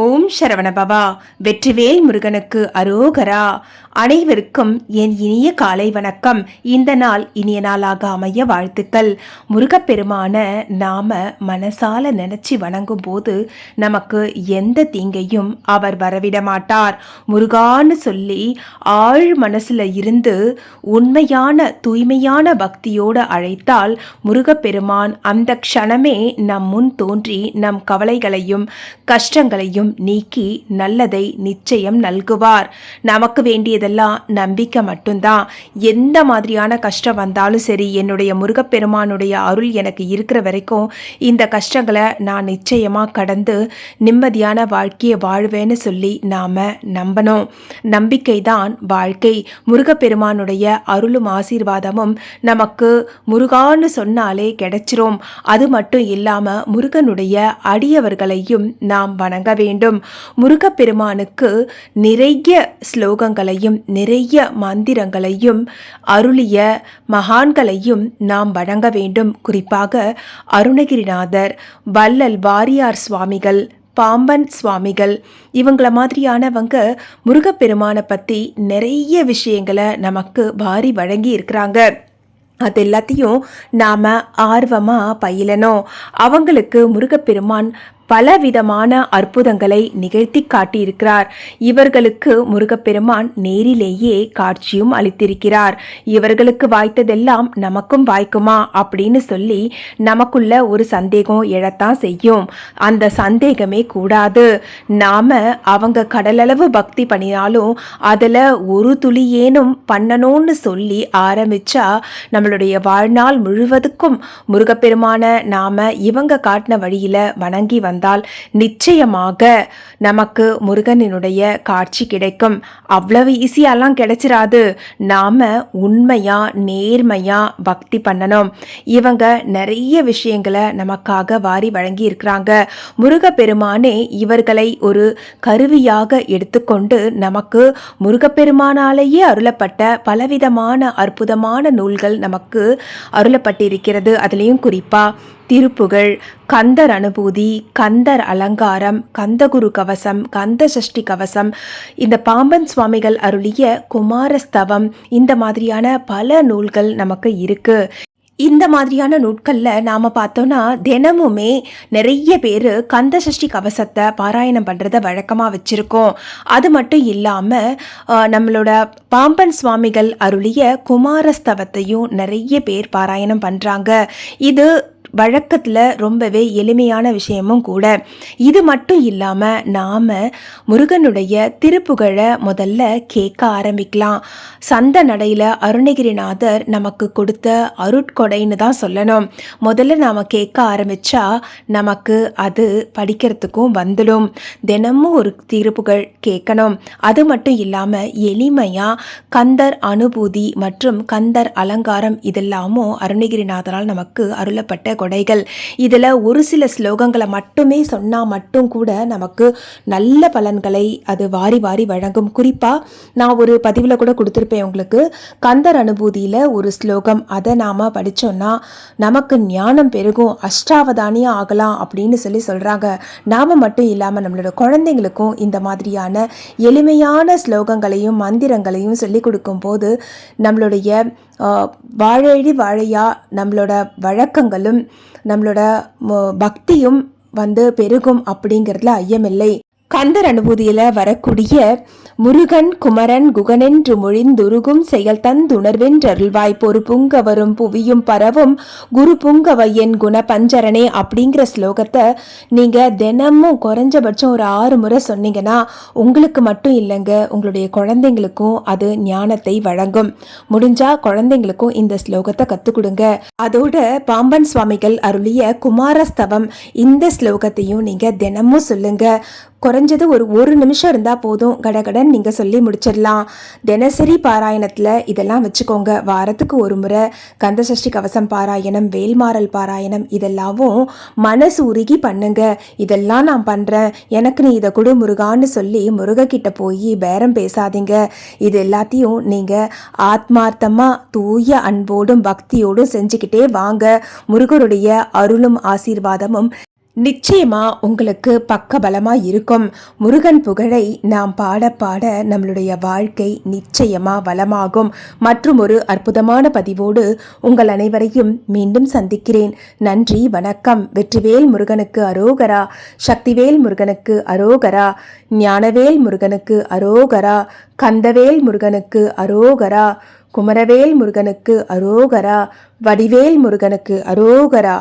ஓம் சரவணபவா. வெற்றிவேல் முருகனுக்கு அரோகரா. அனைவருக்கும் என் இனிய காலை வணக்கம். இந்த நாள் இனிய நாளாக அமைய வாழ்த்துக்கள். முருகப்பெருமான நாம மனசால நினைச்சு வணங்கும் போது நமக்கு எந்த தீங்கையும் அவர் வரவிட மாட்டார். முருகான்னு சொல்லி ஆழ் மனசுல இருந்து உண்மையான தூய்மையான பக்தியோடு அழைத்தால் முருகப்பெருமான் அந்த க்ஷணமே நம் முன் தோன்றி நம் கவலைகளையும் கஷ்டங்களையும் நீக்கி நல்லதை நிச்சயம் நல்குவார். நமக்கு வேண்டியதெல்லாம் நம்பிக்கை மட்டும்தான். எந்த மாதிரியான கஷ்டம் வந்தாலும் சரி, என்னுடைய முருகப்பெருமானுடைய அருள் எனக்கு இருக்கிற வரைக்கும் இந்த கஷ்டங்களை நான் நிச்சயமா கடந்து நிம்மதியான வாழ்க்கையை வாழ்வேன்னு சொல்லி நாம நம்பணும். நம்பிக்கை தான் வாழ்க்கை. முருகப்பெருமானுடைய அருளும் ஆசீர்வாதமும் நமக்கு முருகான்னு சொன்னாலே கிடைச்சிரும். அது மட்டும் இல்லாம முருகனுடைய அடியவர்களையும் நாம் வணங்க வேண்டும். முருகப்பெருமானுக்கு நிறைய ஸ்லோகங்களையும் நிறைய மந்திரங்களையும் அருளிய மகான்களையும் நாம் வணங்க வேண்டும். குறிப்பாக அருணகிரிநாதர், வள்ளல் வாரியார் சுவாமிகள், பாம்பன் சுவாமிகள், இவங்கள மாதிரியானவங்க முருகப்பெருமானை பற்றி நிறைய விஷயங்களை நமக்கு வாரி வழங்கி இருக்கிறாங்க. அது எல்லாத்தையும் நாம் ஆர்வமாக பயிலணும். அவங்களுக்கு முருகப்பெருமான் பலவிதமான அற்புதங்களை நிகழ்த்தி காட்டியிருக்கிறார். இவர்களுக்கு முருகப்பெருமான் நேரிலேயே காட்சியும் அளித்திருக்கிறார். இவர்களுக்கு வாய்த்ததெல்லாம் நமக்கும் வாய்க்குமா அப்படின்னு சொல்லி நமக்குள்ள ஒரு சந்தேகம் எழத்தான் செய்யும். அந்த சந்தேகமே கூடாது. நாம அவங்க கடலளவு பக்தி பண்ணினாலும் அதில் ஒரு துளியேனும் பண்ணணும்னு சொல்லி ஆரம்பிச்சா நம்மளுடைய வாழ்நாள் முழுவதுக்கும் முருகப்பெருமான நாம இவங்க காட்டின வழியில வணங்கி வந்தால் நிச்சயமாக நமக்கு முருகனினுடைய காட்சி கிடைக்கும். அவ்வளவு ஈஸியாலாம் கிடைச்சிராது. நாம உண்மையா நேர்மையா பக்தி பண்ணணும். இவங்க நிறைய விஷயங்களை நமக்காக வாரி வழங்கி இருக்கிறாங்க. முருகப்பெருமானே இவர்களை ஒரு கருவியாக எடுத்துக்கொண்டு நமக்கு முருகப்பெருமானாலேயே அருளப்பட்ட பலவிதமான அற்புதமான நூல்கள் நமக்கு அருளப்பட்டிருக்கிறது. அதுலேயும் குறிப்பா திருப்புகழ், கந்தர் அனுபூதி, கந்தர் அலங்காரம், கந்தகுரு கவசம், கந்த சஷ்டி கவசம், இந்த பாம்பன் சுவாமிகள் அருளிய குமாரஸ்தவம், இந்த மாதிரியான பல நூல்கள் நமக்கு இருக்கு. இந்த மாதிரியான நூட்களில் நாம் பார்த்தோன்னா தினமுமே நிறைய பேர் கந்த சஷ்டி கவசத்தை பாராயணம் பண்ணுறத வழக்கமாக வச்சுருக்கோம். அது மட்டும் இல்லாமல் நம்மளோட பாம்பன் சுவாமிகள் அருளிய குமாரஸ்தவத்தையும் நிறைய பேர் பாராயணம் பண்ணுறாங்க. இது வழக்கத்தில் ரொம்பவே எளிமையான விஷயமும் கூட. இது மட்டும் இல்லாமல் நாம் முருகனுடைய திருப்புகழை முதல்ல கேட்க ஆரம்பிக்கலாம். சந்த நடையில் அருணகிரிநாதர் நமக்கு கொடுத்த அருட்கொடைன்னு தான் சொல்லணும். முதல்ல நாம் கேட்க ஆரம்பித்தா நமக்கு அது படிக்கிறதுக்கும் வந்துடும். தினமும் ஒரு திருப்புகழ் கேட்கணும். அது மட்டும் இல்லாமல் எளிமையாக கந்தர் அனுபூதி மற்றும் கந்தர் அலங்காரம் இதெல்லாமும் அருணகிரிநாதரால் நமக்கு அருளப்பட்ட கொடைகள். இதில் ஒரு சில ஸ்லோகங்களை மட்டுமே சொன்னால் மட்டும் கூட நமக்கு நல்ல பலன்களை அது வாரி வாரி வழங்கும். குறிப்பாக நான் ஒரு பதிவில் கூட கொடுத்துருப்பேன் உங்களுக்கு. கந்தர் அனுபூதியில் ஒரு ஸ்லோகம், அதை நாம் படித்தோன்னா நமக்கு ஞானம் பெருகும், அஷ்டாவதானியாக ஆகலாம் அப்படின்னு சொல்லி சொல்கிறாங்க. நாம் மட்டும் இல்லாமல் நம்மளோட குழந்தைங்களுக்கும் இந்த மாதிரியான எளிமையான ஸ்லோகங்களையும் மந்திரங்களையும் சொல்லி கொடுக்கும்போது நம்மளுடைய வாழையடி வாழையா நம்மளோட வழக்கங்களும் நம்மளோட பக்தியும் பெருகும் அப்படிங்கிறதுல ஐயமில்லை. கந்தர் அனுபூதியில் வரக்கூடிய முருகன் குமரன் குகனென்று மொழிந்துருகும் செயல் தந்துணர்வென்றருள்வாய் பொறு புங்க வரும் புவியும் பரவும் குரு புங்கவையன் குண பஞ்சரனே அப்படிங்கிற ஸ்லோகத்தை நீங்கள் தினமும் குறைஞ்சபட்சம் ஒரு 6 முறை சொன்னீங்கன்னா உங்களுக்கு மட்டும் இல்லைங்க, உங்களுடைய குழந்தைங்களுக்கும் அது ஞானத்தை வழங்கும். முடிஞ்சா குழந்தைங்களுக்கும் இந்த ஸ்லோகத்தை கற்றுக் கொடுங்க. அதோட பாம்பன் சுவாமிகள் அருளிய குமாரஸ்தவம் இந்த ஸ்லோகத்தையும் நீங்கள் தினமும் சொல்லுங்க. குறைஞ்சது ஒரு நிமிஷம் இருந்தால் போதும், கடகடன் நீங்கள் சொல்லி முடிச்சிடலாம். தினசரி பாராயணத்தில் இதெல்லாம் வச்சுக்கோங்க. வாரத்துக்கு ஒரு முறை கந்தசஷ்டி கவசம் பாராயணம், வேல்மாறல் பாராயணம் இதெல்லாமும் மனசு உருகி பண்ணுங்க. இதெல்லாம் நான் பண்ணுறேன், எனக்கு நீ இதை கொடு முருகான்னு சொல்லி முருகக்கிட்ட போய் பேரம் பேசாதீங்க. இது எல்லாத்தையும் நீங்கள் ஆத்மார்த்தமாக தூய அன்போடும் பக்தியோடும் செஞ்சுக்கிட்டே வாங்க. முருகருடைய அருளும் ஆசீர்வாதமும் நிச்சயமா உங்களுக்கு பக்கபலமா இருக்கும். முருகன் புகழை நாம் பாட பாட நம்மளுடைய வாழ்க்கை நிச்சயமா வளமாகும். மற்றும் ஒரு அற்புதமான பதிவோடு உங்கள் அனைவரையும் மீண்டும் சந்திக்கிறேன். நன்றி, வணக்கம். வெற்றிவேல் முருகனுக்கு அரோகரா, சக்திவேல் முருகனுக்கு அரோகரா, ஞானவேல் முருகனுக்கு அரோகரா, கந்தவேல் முருகனுக்கு அரோகரா, குமரவேல் முருகனுக்கு அரோகரா, வடிவேல் முருகனுக்கு அரோகரா.